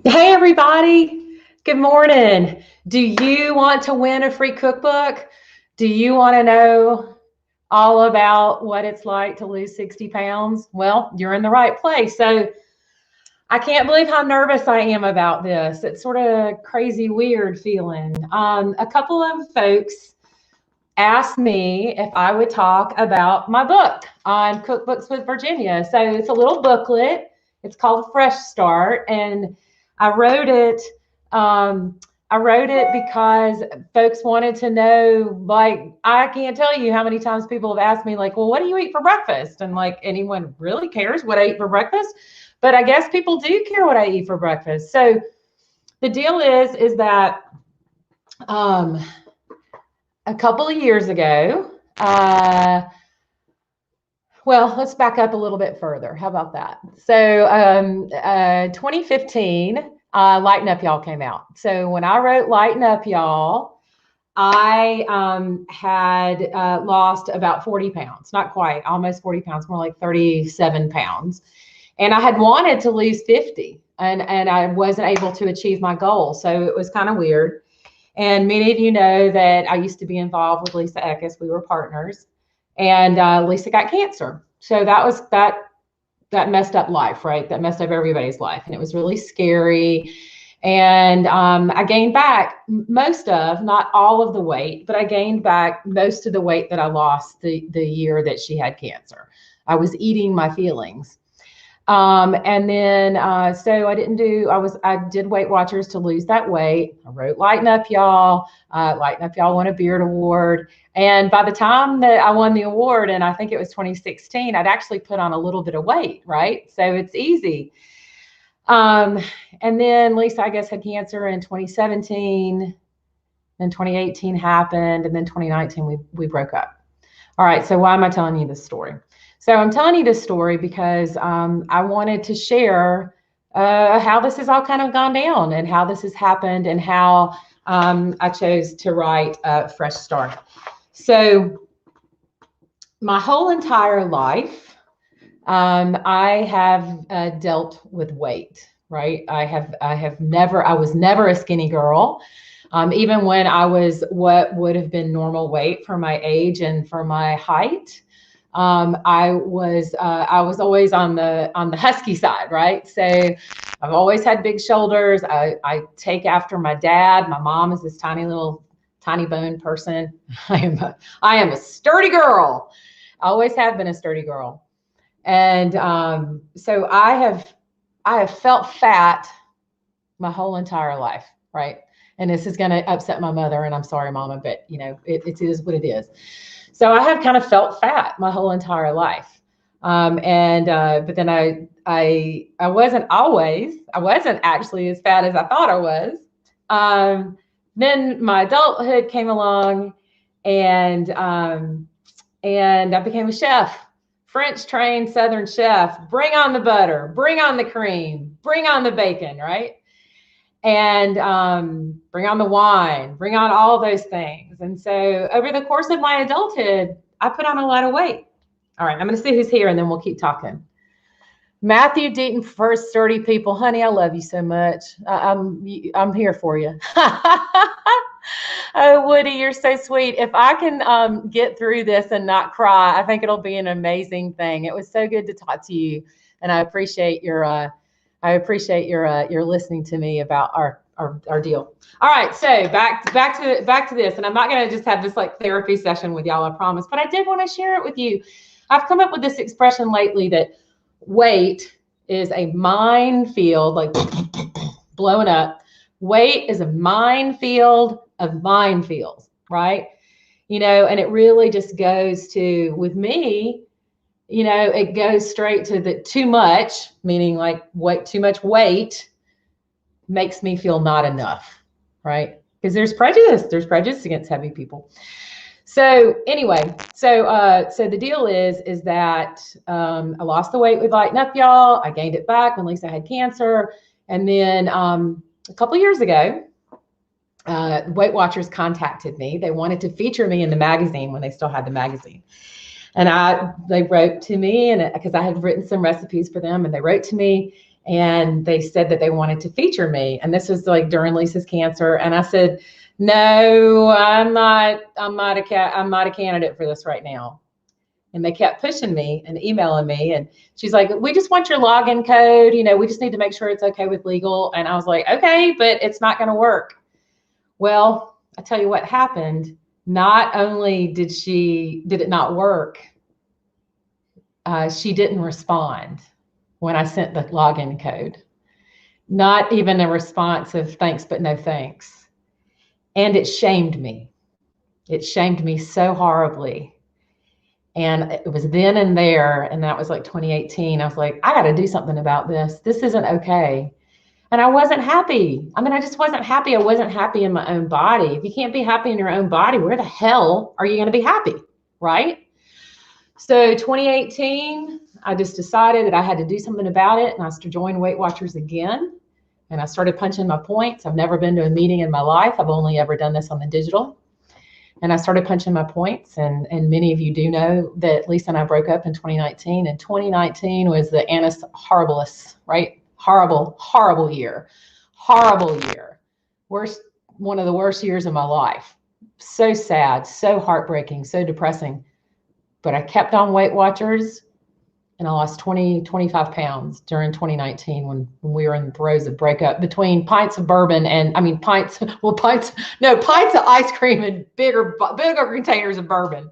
Hey, everybody. Good morning. Do you want to win a free cookbook? Do you want to know all about what it's like to lose 60 pounds? Well, you're in the right place. So I can't believe how nervous I am about this. It's sort of crazy, weird feeling. A couple of folks asked me if I would talk about my book on Cookbooks with Virginia. So it's a little booklet. It's called Fresh Start, and I wrote it. Um, I wrote it because folks wanted to know. Like, I can't tell you how many times people have asked me, like, "Well, what do you eat for breakfast?" And like, anyone really cares what I eat for breakfast? But I guess people do care what I eat for breakfast. So the deal is that um, a couple of years ago. Well, let's back up a little bit further. How about that? So, 2015, Lighten Up Y'all came out. So when I wrote Lighten Up Y'all, I had lost about 40 pounds, not quite, almost 40 pounds, more like 37 pounds. And I had wanted to lose 50, and I wasn't able to achieve my goal. So it was kind of weird. And many of you know that I used to be involved with Lisa Eckes. We were partners, and Lisa got cancer. So that messed up life, right? That messed up everybody's life, and it was really scary. And I gained back most of, not all of the weight, but I gained back most of the weight that I lost the year that she had cancer. I was eating my feelings. And then, so I did Weight Watchers to lose that weight. I wrote Lighten Up Y'all, Lighten Up Y'all won a Beard Award. And by the time that I won the award, and I think it was 2016, I'd actually put on a little bit of weight, right? So it's easy. And then Lisa, I guess, had cancer in 2017, then 2018 happened, and then 2019, we broke up. All right, so why am I telling you this story? So I'm telling you this story because I wanted to share how this has all kind of gone down and how this has happened and how I chose to write Fresh Start. So my whole entire life, I have dealt with weight, right? I was never a skinny girl. Even when I was what would have been normal weight for my age and for my height. I was always on the husky side, right? So I've always had big shoulders. I take after my dad. My mom is this tiny bone person. I am a sturdy girl. I always have been a sturdy girl. And so I have felt fat my whole entire life, right? And this is going to upset my mother, and I'm sorry, Mama, but it is what it is. So I have kind of felt fat my whole entire life. But then I wasn't actually as fat as I thought I was. Then my adulthood came along, and I became a chef, French trained Southern chef. Bring on the butter, bring on the cream, bring on the bacon, right? And bring on the wine, bring on all those things. And so over the course of my adulthood, I put on a lot of weight. All right, I'm going to see who's here, and then we'll keep talking. Matthew Deaton prefers sturdy people. Honey, I love you so much. I'm here for you. Oh, Woody, you're so sweet. If I can get through this and not cry, I think it'll be an amazing thing. It was so good to talk to you, and I appreciate your listening to me about our deal. All right, so back to this, and I'm not going to just have this like therapy session with y'all, I promise, but I did want to share it with you. I've come up with this expression lately that weight is a minefield, like blowing up. Weight is a minefield of minefields, right? And it really just goes to, with me, it goes straight to the too much, meaning like too much weight makes me feel not enough, right? Because there's prejudice against heavy people. So anyway, so the deal is that I lost the weight with Lighten Up Y'all. I gained it back when Lisa had cancer. And then a couple years ago, Weight Watchers contacted me. They wanted to feature me in the magazine when they still had the magazine. And they wrote to me, and because I had written some recipes for them, and they wrote to me, And they said that they wanted to feature me. And this was like during Lisa's cancer. And I said, no, I'm not a candidate for this right now. And they kept pushing me and emailing me. And she's like, we just want your login code. You know, we just need to make sure it's okay with legal. And I was like, okay, but it's not going to work. Well, I tell you what happened. Not only did it not work, she didn't respond when I sent the login code. Not even a response of thanks, but no thanks. And it shamed me. It shamed me so horribly. And it was then and there, and that was like 2018. I was like, I got to do something about this. This isn't okay. And I wasn't happy. I mean, I just wasn't happy. I wasn't happy in my own body. If you can't be happy in your own body, where the hell are you going to be happy? Right? So 2018, I just decided that I had to do something about it. And I joined Weight Watchers again. And I started punching my points. I've never been to a meeting in my life. I've only ever done this on the digital. And I started punching my points. And many of you do know that Lisa and I broke up in 2019. And 2019 was the annus horribilis, right? Horrible year. Horrible year. One of the worst years of my life. So sad, so heartbreaking, so depressing. But I kept on Weight Watchers, and I lost 25 pounds during 2019 when we were in the throes of breakup between pints of bourbon and, pints of ice cream and bigger containers of bourbon.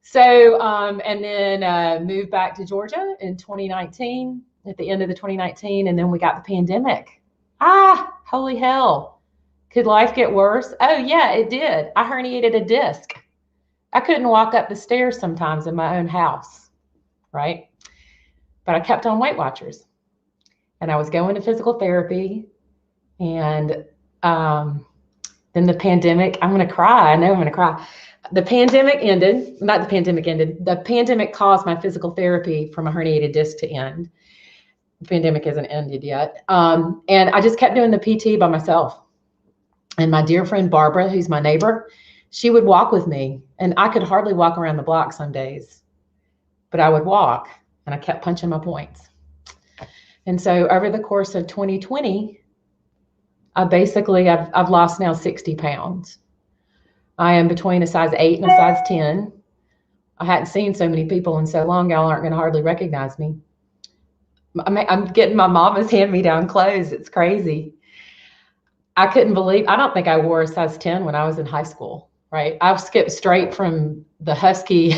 So, and then moved back to Georgia in 2019, at the end of the 2019, and then we got the pandemic. Holy hell. Could life get worse? Oh yeah, it did. I herniated a disc. I couldn't walk up the stairs sometimes in my own house, right? But I kept on Weight Watchers, and I was going to physical therapy, and then the pandemic, I'm going to cry. I know I'm going to cry. The pandemic ended. The pandemic caused my physical therapy from a herniated disc to end. The pandemic hasn't ended yet. And I just kept doing the PT by myself. And my dear friend Barbara, who's my neighbor, she would walk with me, and I could hardly walk around the block some days, but I would walk, and I kept punching my points. And so over the course of 2020, I've lost now 60 pounds. I am between a size 8 and a size 10. I hadn't seen so many people in so long, y'all aren't going to hardly recognize me. I'm getting my mama's hand-me-down clothes. It's crazy. I don't think I wore a size 10 when I was in high school. Right. I've skipped straight from the husky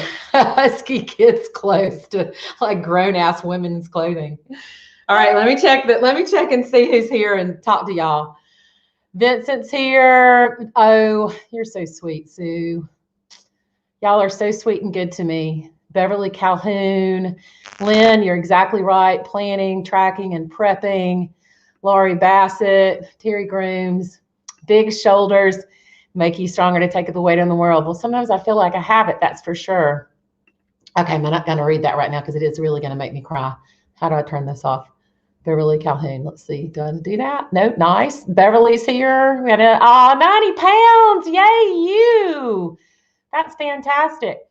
kids clothes to like grown ass women's clothing. All right. Let me check and see who's here and talk to y'all. Vincent's here. Oh, you're so sweet, Sue. Y'all are so sweet and good to me. Beverly Calhoun, Lynn, you're exactly right. Planning, tracking, and prepping. Laurie Bassett, Terry Grooms, big shoulders. Make you stronger to take the weight in the world. Well, sometimes I feel like I have it, that's for sure. Okay, I'm not going to read that right now because it is really going to make me cry. How do I turn this off? Beverly Calhoun. Let's see. Do I do that? No, nice. Beverly's here. We got 90 pounds. Yay, you. That's fantastic.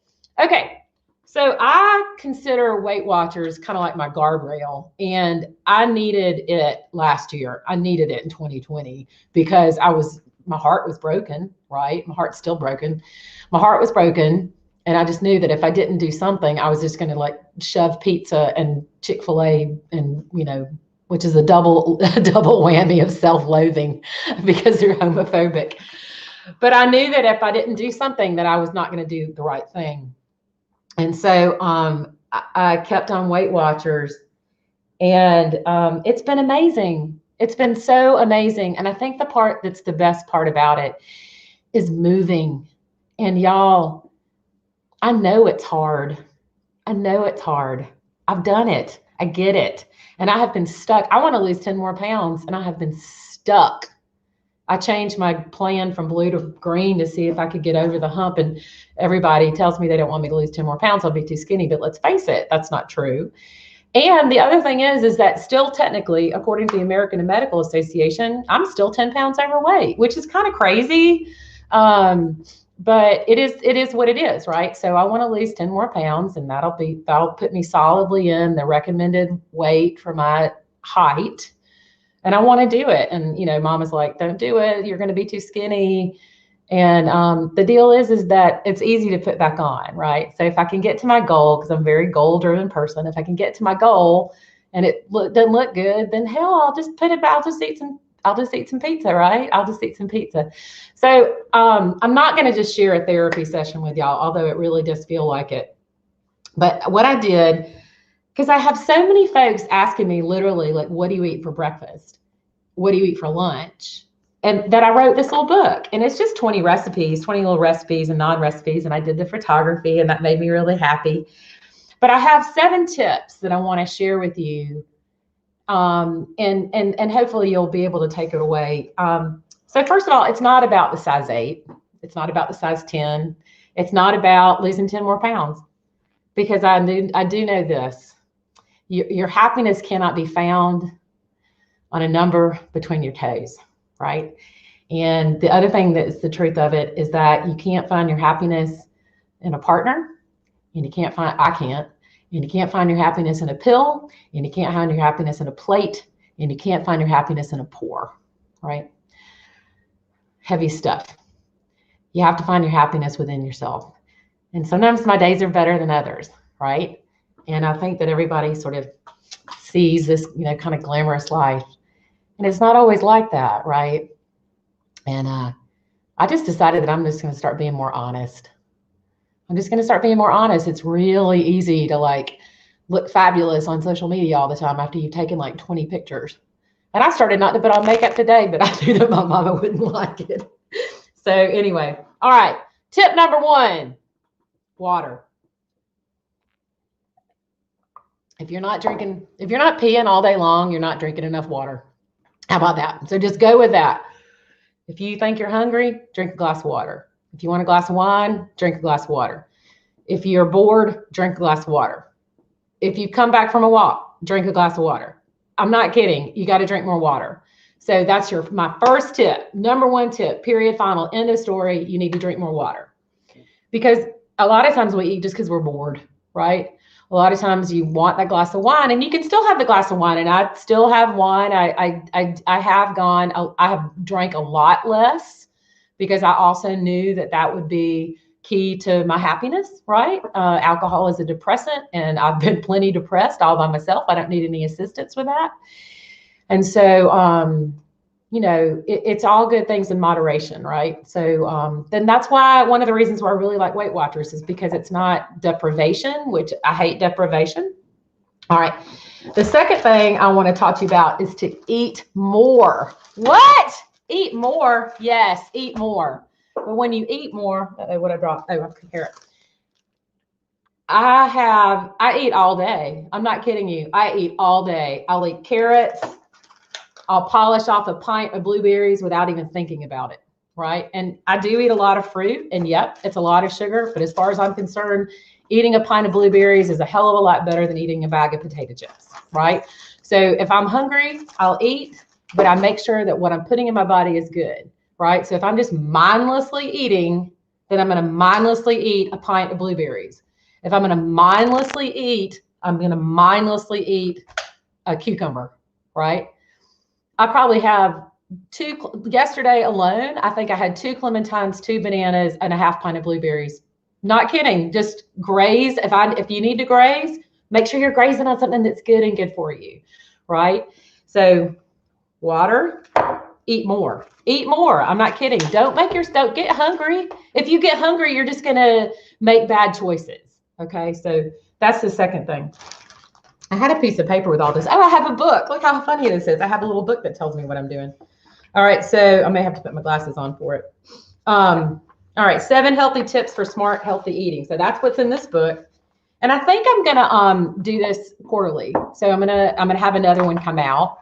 Okay, so I consider Weight Watchers kind of like my guardrail, and I needed it last year. I needed it in 2020 because my heart was broken, right? My heart's still broken. My heart was broken. And I just knew that if I didn't do something, I was just going to like shove pizza and Chick-fil-A and, which is a double whammy of self-loathing because you're homophobic. But I knew that if I didn't do something that I was not going to do the right thing. And so I kept on Weight Watchers, and it's been amazing. It's been so amazing. And I think the part that's the best part about it is moving. And y'all, I know it's hard. I've done it. I get it. And I have been stuck. I want to lose 10 more pounds, and I have been stuck. I changed my plan from blue to green to see if I could get over the hump. And everybody tells me they don't want me to lose 10 more pounds. I'll be too skinny. But let's face it, that's not true. And the other thing is that still technically, according to the American Medical Association, I'm still 10 pounds overweight, which is kind of crazy. But it is what it is, right? So I want to lose 10 more pounds, and that'll put me solidly in the recommended weight for my height, and I want to do it. And, you know, mom is like, don't do it. You're going to be too skinny. And the deal is that it's easy to put back on, right? So if I can get to my goal, because I'm a very goal-driven person, if I can get to my goal and it doesn't look good, then hell, I'll just put it back. I'll just eat some pizza, right? I'll just eat some pizza. So I'm not going to just share a therapy session with y'all, although it really does feel like it. But what I did, because I have so many folks asking me literally, like, what do you eat for breakfast? What do you eat for lunch? And that I wrote this little book, and it's just 20 recipes, 20 little recipes and non-recipes. And I did the photography, and that made me really happy. But I have 7 tips that I want to share with you. And hopefully you'll be able to take it away. So first of all, it's not about the size 8. It's not about the size 10. It's not about losing 10 more pounds, because I do know this. Your happiness cannot be found on a number between your toes, right? And the other thing that's the truth of it is that you can't find your happiness in a partner, and I can't. And you can't find your happiness in a pill, and you can't find your happiness in a plate, and you can't find your happiness in a pour, right? Heavy stuff. You have to find your happiness within yourself. And sometimes my days are better than others, right? And I think that everybody sort of sees this, you know, kind of glamorous life. And it's not always like that, right? And I just decided that I'm just going to start being more honest. I'm just going to start being more honest. It's really easy to like look fabulous on social media all the time after you've taken like 20 pictures. And I started not to put on makeup today, but I knew that my mama wouldn't like it. So anyway, all right. Tip number 1, water. If you're not peeing all day long, you're not drinking enough water. How about that? So just go with that. If you think you're hungry, drink a glass of water. If you want a glass of wine, drink a glass of water. If you're bored, drink a glass of water. If you come back from a walk, drink a glass of water. I'm not kidding. You got to drink more water. So that's my first tip. Number 1 tip, period, final, end of story. You need to drink more water. Because a lot of times we eat just because we're bored, right? A lot of times you want that glass of wine, and you can still have the glass of wine. And I still have wine. I have drank a lot less, because I also knew that would be key to my happiness, right? Alcohol is a depressant, and I've been plenty depressed all by myself. I don't need any assistance with that. And so, you know, it's all good things in moderation, right? So then that's why one of the reasons why I really like Weight Watchers is because it's not deprivation, which I hate deprivation. All right. The second thing I want to talk to you about is to eat more. What? Eat more? Yes, eat more. But when you eat more, what I dropped? Oh, I have carrot. I eat all day. I'm not kidding you. I eat all day. I'll eat carrots. I'll polish off a pint of blueberries without even thinking about it, right? And I do eat a lot of fruit, and yep, it's a lot of sugar. But as far as I'm concerned, eating a pint of blueberries is a hell of a lot better than eating a bag of potato chips, right? So if I'm hungry, I'll eat, but I make sure that what I'm putting in my body is good, right? So if I'm just mindlessly eating, then I'm going to mindlessly eat a pint of blueberries. If I'm going to mindlessly eat, I'm going to mindlessly eat a cucumber, right? I probably have yesterday alone, I think I had 2 clementines, 2 bananas, and a half pint of blueberries. Not kidding. Just graze. If you need to graze, make sure you're grazing on something that's good and good for you, right? So water, eat more. Eat more. I'm not kidding. Don't get hungry. If you get hungry, you're just going to make bad choices. Okay. So that's the second thing. I had a piece of paper with all this. Oh, I have a book. Look how funny this is. I have a little book that tells me what I'm doing. All right. So I may have to put my glasses on for it. All right. 7 healthy tips for smart, healthy eating. So that's what's in this book. And I think I'm going to do this quarterly. So I'm going to have another one come out.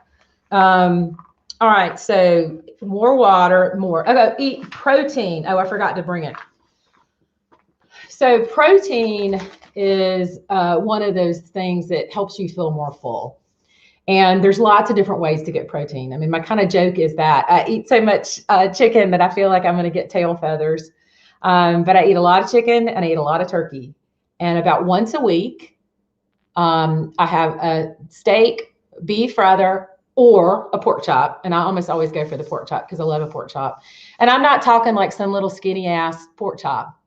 All right, so more water, more. Oh, eat protein. Oh, I forgot to bring it. So protein is one of those things that helps you feel more full. And there's lots of different ways to get protein. I mean, my kind of joke is that I eat so much chicken that I feel like I'm going to get tail feathers. But I eat a lot of chicken and I eat a lot of turkey. And about once a week, I have a steak, beef rather, or a pork chop. And I almost always go for the pork chop because I love a pork chop. And I'm not talking like some little skinny ass pork chop.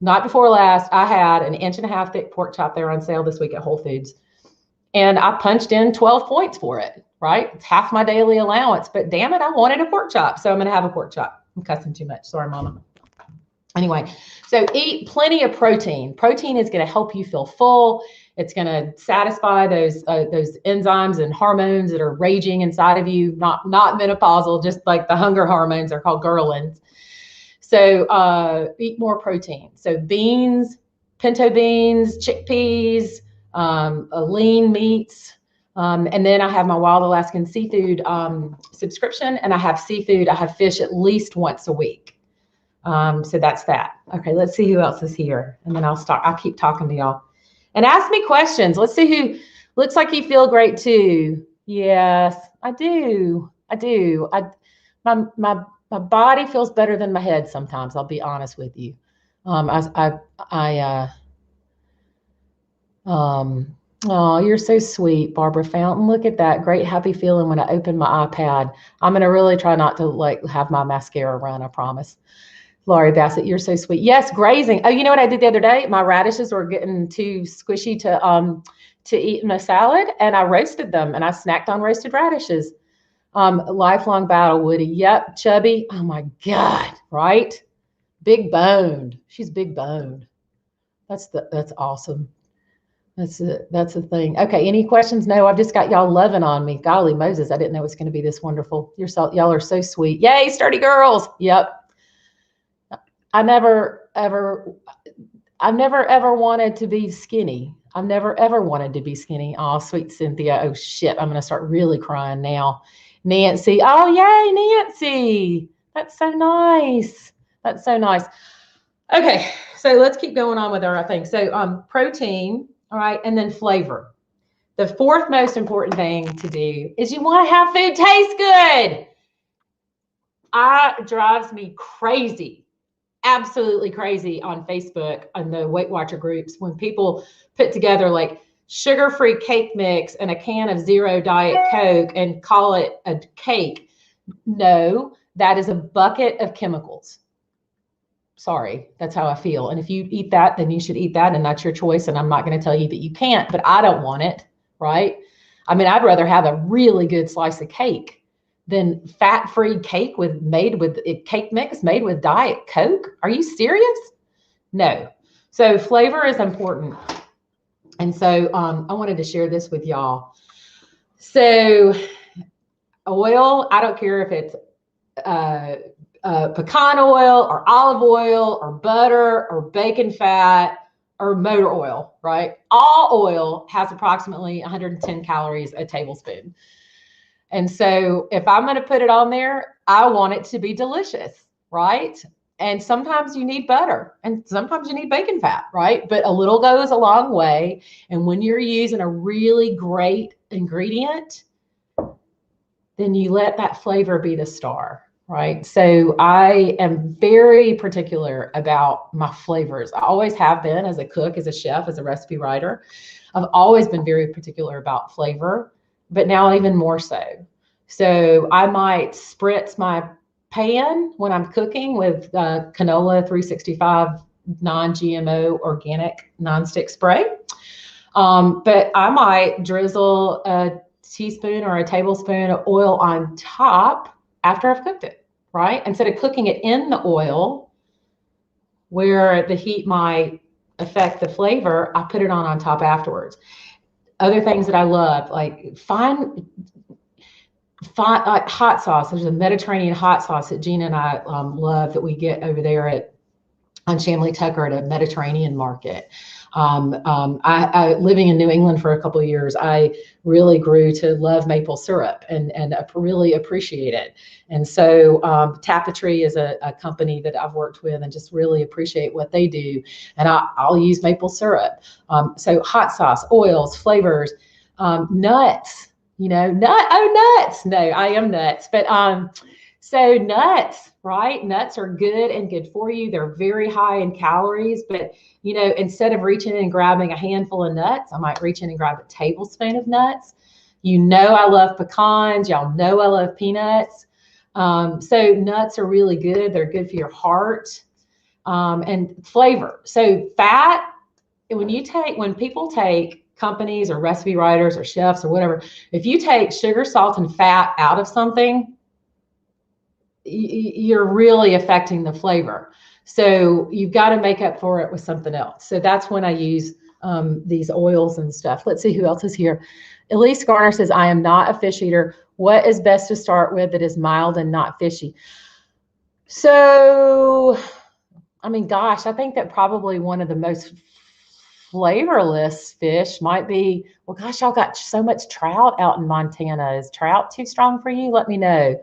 Night before last, I had an 1.5 inch thick pork chop there on sale this week at Whole Foods. And I punched in 12 points for it, right? It's half my daily allowance, but damn it, I wanted a pork chop. So I'm going to have a pork chop. I'm cussing too much. Sorry, Mama. Anyway, so eat plenty of protein. Protein is going to help you feel full. It's going to satisfy those enzymes and hormones that are raging inside of you, not menopausal, just like the hunger hormones are called ghrelins. So eat more protein. So beans, pinto beans, chickpeas, lean meats. And then I have my Wild Alaskan Seafood subscription, and I have seafood. I have fish at least once a week. So that's that. Okay, let's see who else is here. And then I'll keep talking to y'all. And ask me questions. Let's see who looks like you feel great too. Yes, I do. My body feels better than my head sometimes. I'll be honest with you. Oh, you're so sweet, Barbara Fountain. Look at that great happy feeling when I open my iPad. I'm gonna really try not to like have my mascara run, I promise. Laurie Bassett, you're so sweet. Yes, grazing. Oh, you know what I did the other day? My radishes were getting too squishy to eat in a salad, and I roasted them, and I snacked on roasted radishes. Lifelong battle, Woody. Yep, chubby. Oh my God, right? Big boned. She's big boned. That's awesome. That's the thing. Okay, any questions? No, I've just got y'all loving on me. Golly Moses, I didn't know it was going to be this wonderful. Y'all are so sweet. Yay, sturdy girls. Yep. I've never ever wanted to be skinny. I've never ever wanted to be skinny. Oh, sweet Cynthia. Oh shit, I'm gonna start really crying now. Nancy. Oh yay, Nancy. That's so nice. That's so nice. Okay, so let's keep going on with our thing. So protein, all right, and then flavor. The fourth most important thing to do is you want to have food taste good. It drives me crazy. Absolutely crazy on Facebook on the Weight Watcher groups when people put together like sugar-free cake mix and a can of zero Diet Coke and call it a cake. No, that is a bucket of chemicals. Sorry, that's how I feel. And if you eat that, then you should eat that, and that's your choice. And I'm not going to tell you that you can't, but I don't want it, right? I mean, I'd rather have a really good slice of cake than fat-free cake made with cake mix made with Diet Coke. Are you serious? No. So flavor is important. And so I wanted to share this with y'all. So oil, I don't care if it's pecan oil or olive oil or butter or bacon fat or motor oil, right? All oil has approximately 110 calories a tablespoon. And so if I'm going to put it on there, I want it to be delicious, right? And sometimes you need butter and sometimes you need bacon fat, right? But a little goes a long way. And when you're using a really great ingredient, then you let that flavor be the star, right? So I am very particular about my flavors. I always have been as a cook, as a chef, as a recipe writer. I've always been very particular about flavor, but now even more so. So I might spritz my pan when I'm cooking with canola 365 non-GMO organic nonstick spray. But I might drizzle a teaspoon or a tablespoon of oil on top after I've cooked it, right? Instead of cooking it in the oil where the heat might affect the flavor, I put it on top afterwards. Other things that I love, like hot sauce. There's a Mediterranean hot sauce that Gina and I love that we get over there on Shamley Tucker at a Mediterranean market. I living in New England for a couple of years, I really grew to love maple syrup and really appreciate it. And so Tapestry is a company that I've worked with and just really appreciate what they do. And I'll use maple syrup. So hot sauce, oils, flavors, nuts. Nuts. No, I am nuts. But so nuts, right? Nuts are good and good for you. They're very high in calories. But, instead of reaching in and grabbing a handful of nuts, I might reach in and grab a tablespoon of nuts. You know I love pecans. Y'all know I love peanuts. So nuts are really good. They're good for your heart. And flavor. So fat, when people take, companies or recipe writers or chefs or whatever, if you take sugar, salt, and fat out of something, you're really affecting the flavor. So you've got to make up for it with something else. So that's when I use these oils and stuff. Let's see who else is here. Elise Garner says, I am not a fish eater. What is best to start with that is mild and not fishy? So, I mean, gosh, I think that probably one of the most flavorless fish might be, well, gosh, y'all got so much trout out in Montana. Is trout too strong for you? Let me know.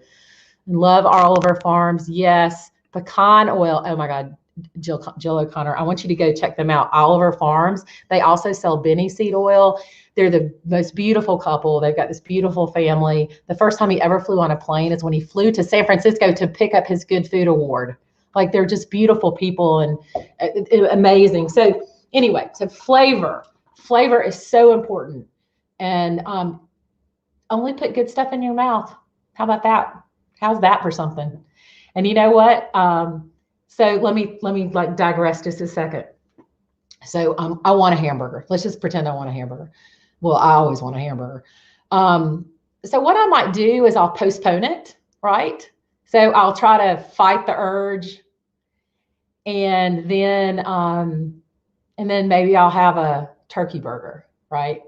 Love Oliver Farms. Yes. Pecan oil. Oh my God. Jill O'Connor. I want you to go check them out. Oliver Farms. They also sell Benny seed oil. They're the most beautiful couple. They've got this beautiful family. The first time he ever flew on a plane is when he flew to San Francisco to pick up his Good Food Award. Like, they're just beautiful people and amazing. So anyway, so flavor is so important, and only put good stuff in your mouth. How about that? How's that for something? And you know what? So let me like digress just a second. So I want a hamburger. Let's just pretend I want a hamburger. Well, I always want a hamburger. So what I might do is I'll postpone it, right? So I'll try to fight the urge, and then maybe I'll have a turkey burger, right?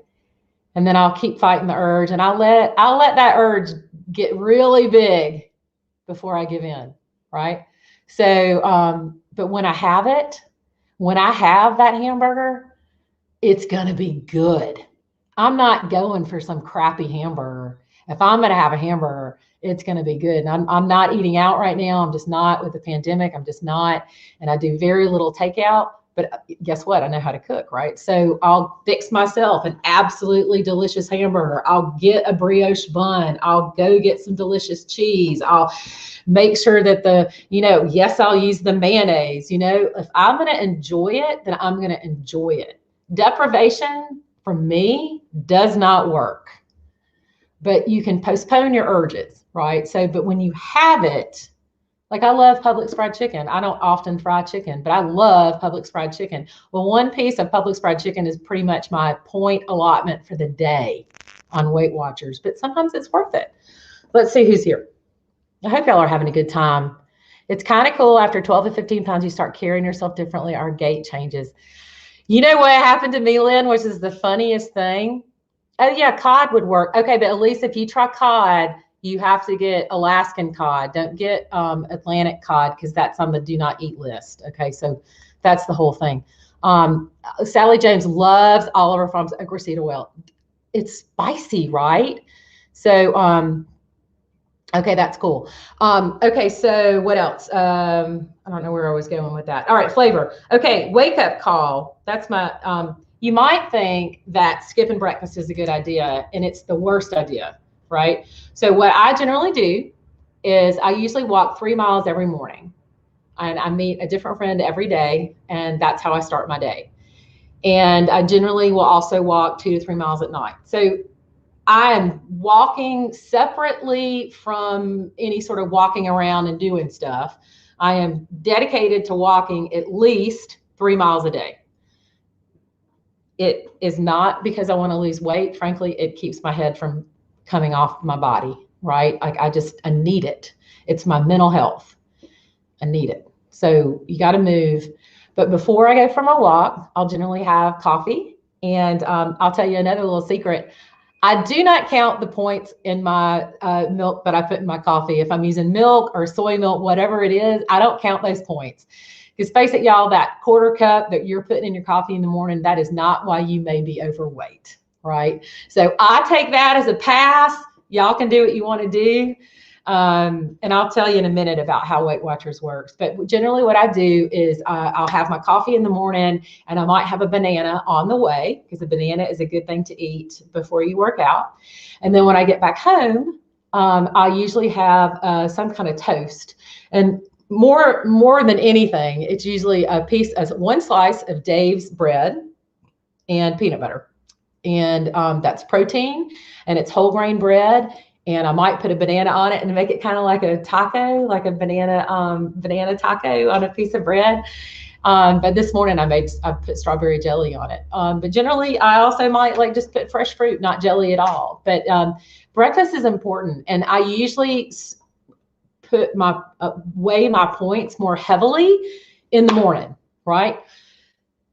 And then I'll keep fighting the urge, and I'll let that urge get really big before I give in, right? So, but when I have that hamburger, it's gonna be good. I'm not going for some crappy hamburger. If I'm gonna have a hamburger, it's gonna be good. And I'm not eating out right now. I'm just not, with the pandemic. I'm just not, and I do very little takeout. But guess what? I know how to cook, right? So I'll fix myself an absolutely delicious hamburger. I'll get a brioche bun. I'll go get some delicious cheese. I'll make sure that yes, I'll use the mayonnaise. If I'm going to enjoy it, then I'm going to enjoy it. Deprivation for me does not work, but you can postpone your urges, right? So, but when you have it, like, I love Publix fried chicken. I don't often fry chicken, but I love Publix fried chicken. Well, one piece of Publix fried chicken is pretty much my point allotment for the day on Weight Watchers, but sometimes it's worth it. Let's see who's here. I hope y'all are having a good time. It's kind of cool. After 12 to 15 pounds, you start carrying yourself differently. Our gait changes. You know what happened to me, Lynn, which is the funniest thing? Oh yeah, cod would work. Okay, but at least if you try cod, you have to get Alaskan cod. Don't get Atlantic cod, because that's on the do not eat list. Okay, so that's the whole thing. Sally James loves Oliver Farms okra seed oil. It's spicy, right? So, okay, that's cool. Okay, so what else? I don't know where I was going with that. All right, flavor. Okay, wake up call. That's my, you might think that skipping breakfast is a good idea, and it's the worst idea, right? So what I generally do is I usually walk 3 miles every morning, and I meet a different friend every day, and that's how I start my day. And I generally will also walk 2 to 3 miles at night. So I am walking separately from any sort of walking around and doing stuff. I am dedicated to walking at least 3 miles a day. It is not because I want to lose weight. Frankly, it keeps my head from coming off my body, right? Like, I need it. It's my mental health. I need it. So you got to move. But before I go for my walk, I'll generally have coffee. And I'll tell you another little secret. I do not count the points in my milk that I put in my coffee. If I'm using milk or soy milk, whatever it is, I don't count those points. Because face it, y'all, that quarter cup that you're putting in your coffee in the morning, that is not why you may be overweight, right? So I take that as a pass. Y'all can do what you want to do. And I'll tell you in a minute about how Weight Watchers works. But generally what I do is I'll have my coffee in the morning, and I might have a banana on the way, because a banana is a good thing to eat before you work out. And then when I get back home, I usually have some kind of toast. And more than anything, it's usually one slice of Dave's bread and peanut butter. And that's protein, and it's whole grain bread. And I might put a banana on it and make it kind of like a taco, like a banana taco on a piece of bread. But this morning I put strawberry jelly on it. But generally I also might like just put fresh fruit, not jelly at all. But breakfast is important. And I usually put weigh my points more heavily in the morning, right?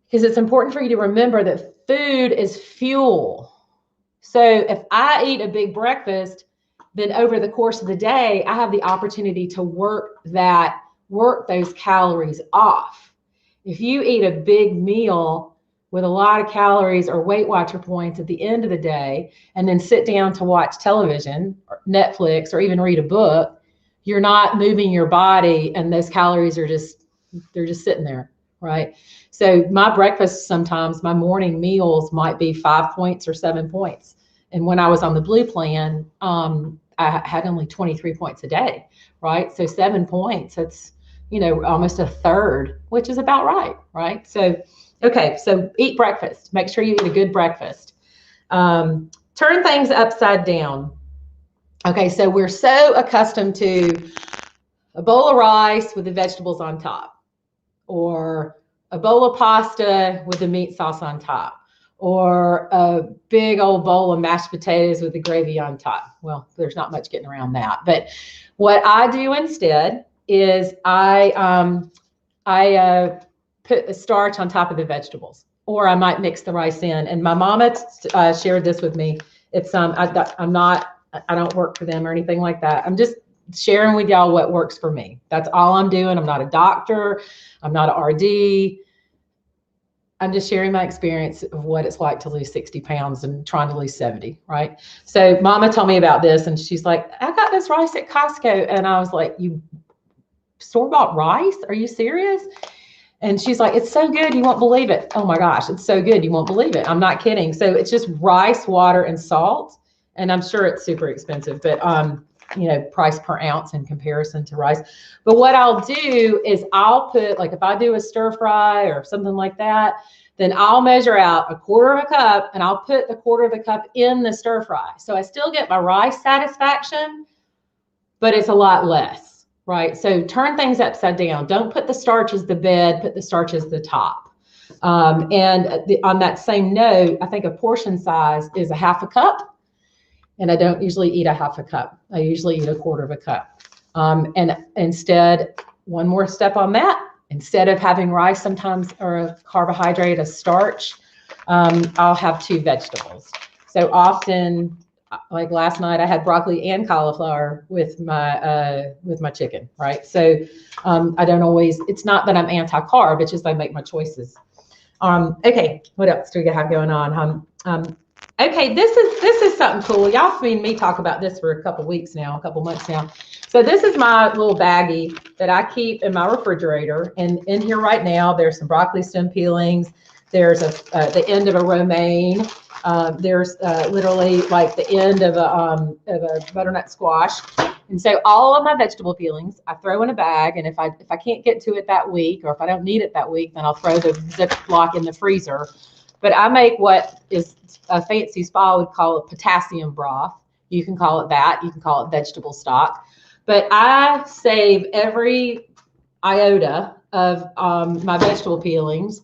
Because it's important for you to remember that food is fuel. So if I eat a big breakfast, then over the course of the day, I have the opportunity to work those calories off. If you eat a big meal with a lot of calories or Weight Watcher points at the end of the day, and then sit down to watch television or Netflix or even read a book, you're not moving your body, and those calories are they're just sitting there, right? So my breakfast, sometimes my morning meals might be 5 points or 7 points. And when I was on the blue plan, I had only 23 points a day, right? So 7 points, that's, almost a third, which is about right? So, okay, so eat breakfast. Make sure you eat a good breakfast. Turn things upside down. Okay, so we're so accustomed to a bowl of rice with the vegetables on top, or a bowl of pasta with the meat sauce on top, or a big old bowl of mashed potatoes with the gravy on top. Well, there's not much getting around that. But what I do instead is I put a starch on top of the vegetables, or I might mix the rice in. And my mama shared this with me. It's I don't work for them or anything like that. I'm just sharing with y'all what works for me. That's all I'm doing. I'm not a doctor. I'm not an RD. I'm just sharing my experience of what it's like to lose 60 pounds and trying to lose 70, right? So mama told me about this, and she's like, I got this rice at Costco. And I was like, you store-bought rice? Are you serious? And she's like, it's so good, you won't believe it. Oh my gosh, it's so good, you won't believe it. I'm not kidding. So it's just rice, water, and salt. And I'm sure it's super expensive, but price per ounce in comparison to rice. But what I'll do is I'll put, like if I do a stir fry or something like that, then I'll measure out 1/4 cup, and I'll put the 1/4 cup in the stir fry. So I still get my rice satisfaction, but it's a lot less, right? So turn things upside down. Don't put the starch as the bed, put the starch as the top. On that same note, I think a portion size is 1/2 cup. And I don't usually eat 1/2 cup. I usually eat 1/4 cup. And instead, one more step on that, instead of having rice sometimes, or a carbohydrate, a starch, I'll have 2 vegetables. So often, like last night, I had broccoli and cauliflower with my chicken, right? So I don't always, it's not that I'm anti-carb, it's just I make my choices. Okay, what else do we have going on? Okay, this is something cool. Y'all have seen me talk about this for a couple months now. So this is my little baggie that I keep in my refrigerator. And in here right now, there's some broccoli stem peelings. There's the end of a romaine. There's literally like the end of a butternut squash. And so all of my vegetable peelings, I throw in a bag. And if I can't get to it that week, or if I don't need it that week, then I'll throw the Ziploc in the freezer. But I make what is a fancy spa would call it potassium broth. You can call it that. You can call it vegetable stock. But I save every iota of my vegetable peelings,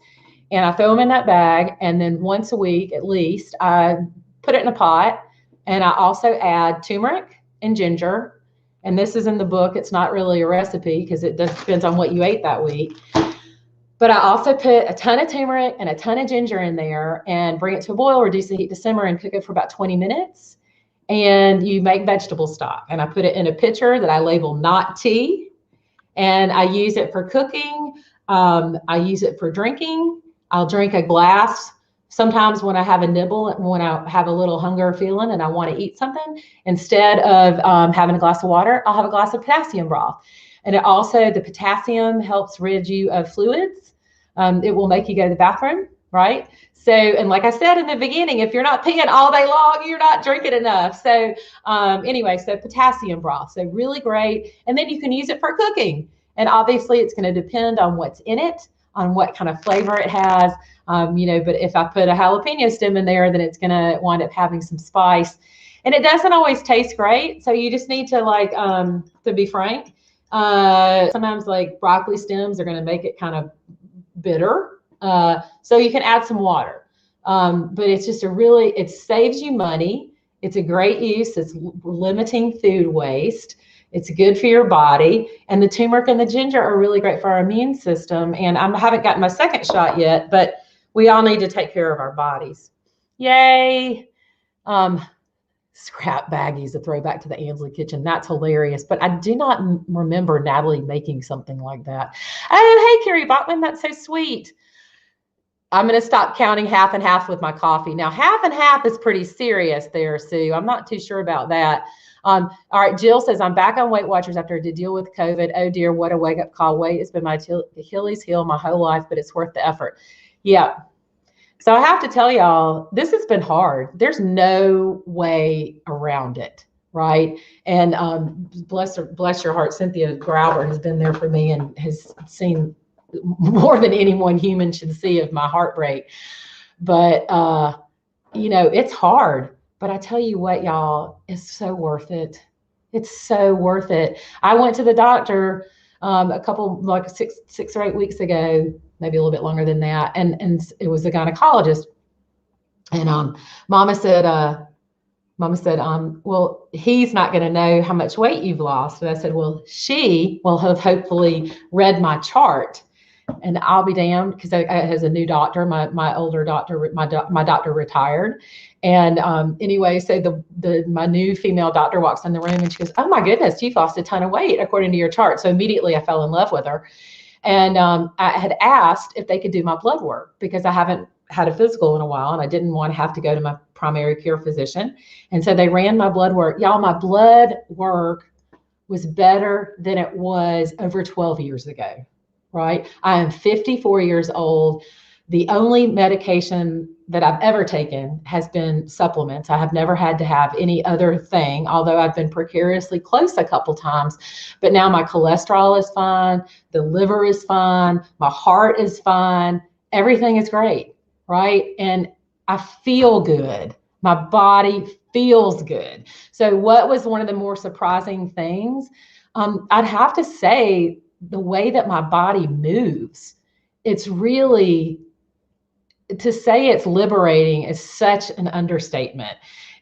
and I throw them in that bag. And then once a week, at least, I put it in a pot. And I also add turmeric and ginger. And this is in the book. It's not really a recipe because it depends on what you ate that week. But I also put a ton of turmeric and a ton of ginger in there, and bring it to a boil, reduce the heat to simmer, and cook it for about 20 minutes. And you make vegetable stock. And I put it in a pitcher that I label not tea. And I use it for cooking. I use it for drinking. I'll drink a glass sometimes when I have a nibble, when I have a little hunger feeling and I want to eat something. Instead of having a glass of water, I'll have a glass of potassium broth. And it also, the potassium helps rid you of fluids. It will make you go to the bathroom, right? So, and like I said in the beginning, if you're not peeing all day long, you're not drinking enough. So anyway, so potassium broth, so really great. And then you can use it for cooking. And obviously it's going to depend on what's in it. on what kind of flavor it has. You know, but if I put a jalapeno stem in there, then it's going to wind up having some spice. And it doesn't always taste great. So you just need to like, to be frank, sometimes like broccoli stems are going to make it kind of bitter. So you can add some water. But it's just it saves you money. It's a great use. It's limiting food waste. It's good for your body. And the turmeric and the ginger are really great for our immune system. And I haven't gotten my second shot yet, but we all need to take care of our bodies. Yay. Scrap baggies, a throwback to the Ansley kitchen. That's hilarious. But I do not remember Natalie making something like that. Oh, hey, Carrie Bachman, that's so sweet. I'm going to stop counting half and half with my coffee. Now, half and half is pretty serious there, Sue. I'm not too sure about that. All right, Jill says, I'm back on Weight Watchers after I did deal with COVID. Oh, dear, what a wake-up call. Weight has been my Achilles heel my whole life, but it's worth the effort. Yeah. So I have to tell y'all, this has been hard. There's no way around it, right? And bless your heart, Cynthia Grauber has been there for me and has seen more than anyone human should see of my heartbreak. But, you know, it's hard. But I tell you what, y'all, it's so worth it. It's so worth it. I went to the doctor a couple, like six or 8 weeks ago, maybe a little bit longer than that. And it was a gynecologist. And Mama said, well, he's not going to know how much weight you've lost. And I said, well, she will have hopefully read my chart. And I'll be damned, because I has a new doctor, my older doctor, my doctor retired. And anyway, so my new female doctor walks in the room and she goes, oh my goodness, you've lost a ton of weight according to your chart. So immediately I fell in love with her. And I had asked if they could do my blood work because I haven't had a physical in a while and I didn't want to have to go to my primary care physician. And so they ran my blood work. Y'all, my blood work was better than it was over 12 years ago. Right? I am 54 years old. The only medication that I've ever taken has been supplements. I have never had to have any other thing, although I've been precariously close a couple times. But now my cholesterol is fine. The liver is fine. My heart is fine. Everything is great. Right? And I feel good. My body feels good. So what was one of the more surprising things? I'd have to say, the way that my body moves, it's really, to say it's liberating is such an understatement.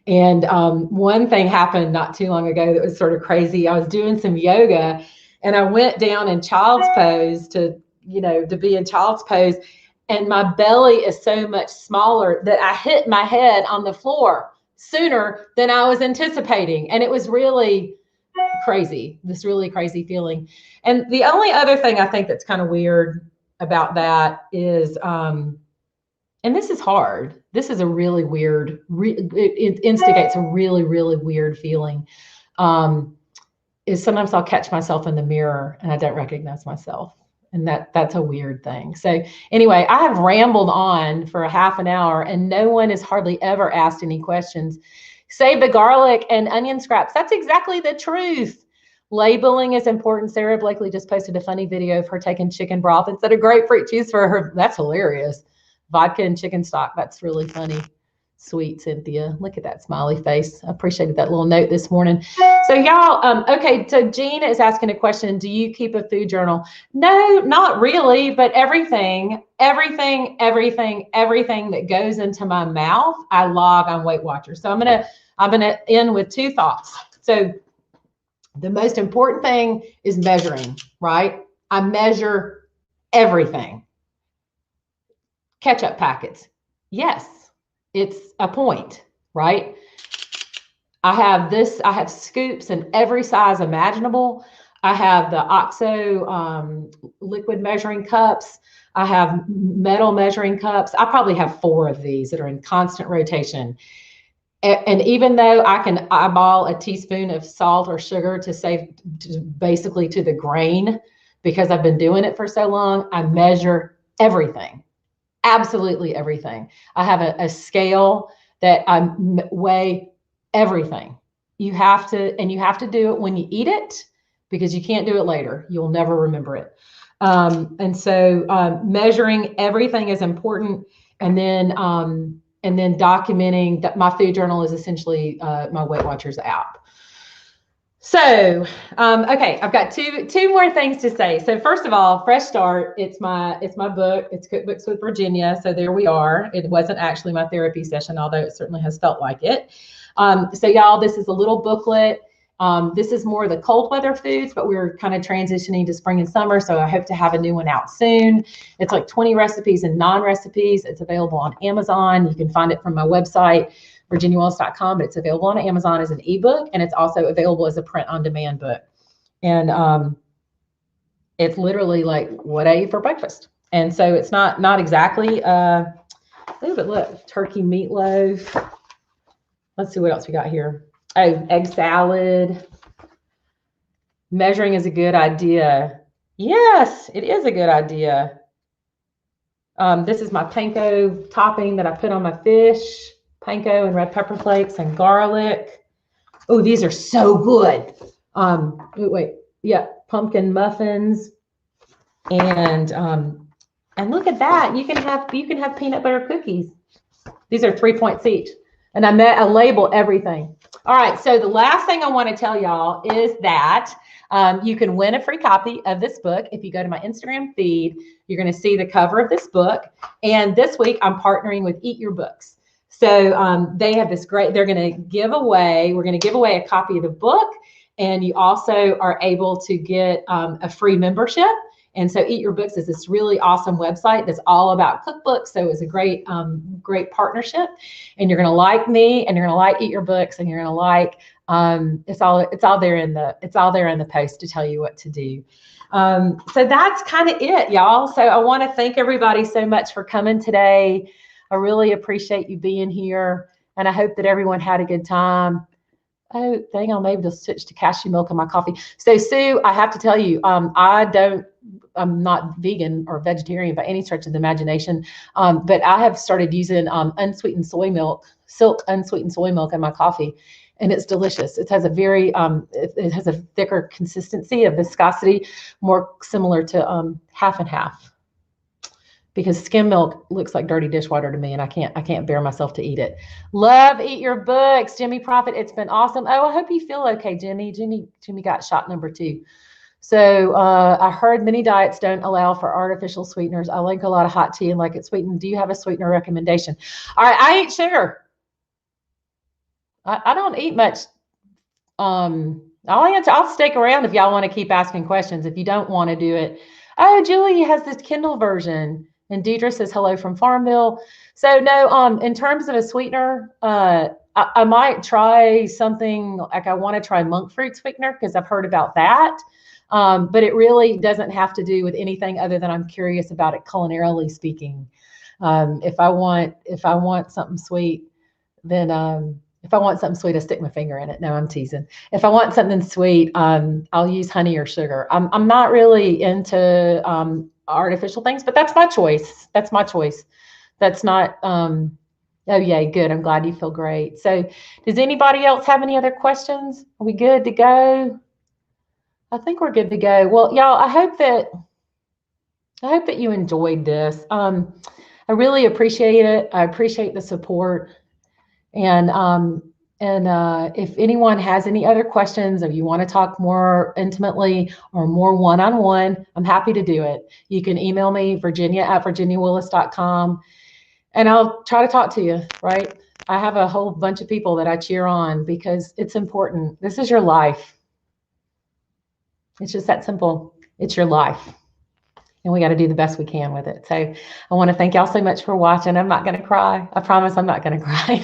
And one thing happened not too long ago that was sort of crazy. I was doing some yoga and I went down in child's pose to be in child's pose. And my belly is so much smaller that I hit my head on the floor sooner than I was anticipating. And it was really crazy, this really crazy feeling. And the only other thing I think that's kind of weird about that is, and this is hard, this is a really weird, it instigates a really, really weird feeling, is sometimes I'll catch myself in the mirror and I don't recognize myself. And that's a weird thing. So anyway, I have rambled on for a half an hour and no one has hardly ever asked any questions. Save the garlic and onion scraps. That's exactly the truth. Labeling is important. Sarah Blakely just posted a funny video of her taking chicken broth instead of grapefruit juice for her. That's hilarious. Vodka and chicken stock. That's really funny. Sweet Cynthia. Look at that smiley face. I appreciated that little note this morning. So y'all, okay, so Jean is asking a question. Do you keep a food journal? No, not really, but everything that goes into my mouth, I log on Weight Watchers. So I'm gonna end with two thoughts. So the most important thing is measuring, right? I measure everything. Ketchup packets. Yes, it's a point, right? I have scoops in every size imaginable. I have the OXO liquid measuring cups. I have metal measuring cups. I probably have 4 of these that are in constant rotation. And even though I can eyeball a teaspoon of salt or sugar to save basically to the grain, because I've been doing it for so long, I measure everything, absolutely everything. I have a scale that I weigh everything. You have to do it when you eat it, because you can't do it later. You'll never remember it. And so measuring everything is important. And then documenting that my food journal is essentially my Weight Watchers app. So, okay, I've got two more things to say. So first of all, fresh start. It's my book. It's Cookbooks with Virginia. So there we are. It wasn't actually my therapy session, although it certainly has felt like it. So y'all, this is a little booklet. This is more the cold weather foods, but we're kind of transitioning to spring and summer. So I hope to have a new one out soon. It's like 20 recipes and non-recipes. It's available on Amazon. You can find it from my website, virginiawillis.com, but it's available on Amazon as an ebook, and it's also available as a print-on-demand book. And it's literally like what I eat for breakfast. And so it's not exactly, but look, turkey meatloaf. Let's see what else we got here. Oh, egg salad. Measuring is a good idea. Yes, it is a good idea. This is my panko topping that I put on my fish. Panko and red pepper flakes and garlic. Oh, these are so good. Wait, yeah, pumpkin muffins. And look at that. You can have peanut butter cookies. These are 3 points each. And I label everything. All right, so the last thing I want to tell y'all is that you can win a free copy of this book. If you go to my Instagram feed, you're going to see the cover of this book. And this week, I'm partnering with Eat Your Books. So they have this great, we're going to give away a copy of the book. And you also are able to get a free membership. And so Eat Your Books is this really awesome website that's all about cookbooks. So it's a great partnership. And you're going to like me, and you're going to like Eat Your Books, and you're going to like it's all there in the post to tell you what to do. So that's kind of it, y'all. So I want to thank everybody so much for coming today. I really appreciate you being here, and I hope that everyone had a good time. Oh, dang, I'll maybe just switch to cashew milk in my coffee. So Sue, I have to tell you, I'm not vegan or vegetarian by any stretch of the imagination, but I have started using unsweetened soy milk, Silk unsweetened soy milk in my coffee, and it's delicious. It has a very, it has a thicker consistency of viscosity, more similar to half and half. Because skim milk looks like dirty dishwater to me, and I can't bear myself to eat it. Love Eat Your Books, Jimmy Prophet. It's been awesome. Oh, I hope you feel okay, Jimmy. Jimmy got shot number 2. So I heard many diets don't allow for artificial sweeteners. I like a lot of hot tea and like it sweetened. Do you have a sweetener recommendation? All right, I eat sugar. I don't eat much. I'll stick around if y'all want to keep asking questions. If you don't want to do it. Oh, Julie has this Kindle version. And Deidre says hello from Farmville. So no, in terms of a sweetener, I might try something like I want to try monk fruit sweetener because I've heard about that. But it really doesn't have to do with anything other than I'm curious about it culinarily speaking. If I want something sweet, then if I want something sweet, I stick my finger in it. No, I'm teasing. If I want something sweet, I'll use honey or sugar. I'm not really into artificial things, but that's my choice. That's my choice. That's not, oh yeah, good. I'm glad you feel great. So does anybody else have any other questions? Are we good to go? I think we're good to go. Well, y'all, I hope that you enjoyed this. I really appreciate it. I appreciate the support. And if anyone has any other questions, or you want to talk more intimately or more one-on-one, I'm happy to do it. You can email me, virginia@virginiawillis.com, and I'll try to talk to you, right? I have a whole bunch of people that I cheer on because it's important. This is your life. It's just that simple. It's your life. And we got to do the best we can with it. So I want to thank y'all so much for watching. I'm not going to cry. I promise I'm not going to cry.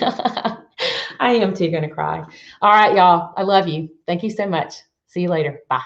I am too going to cry. All right, y'all. I love you. Thank you so much. See you later. Bye.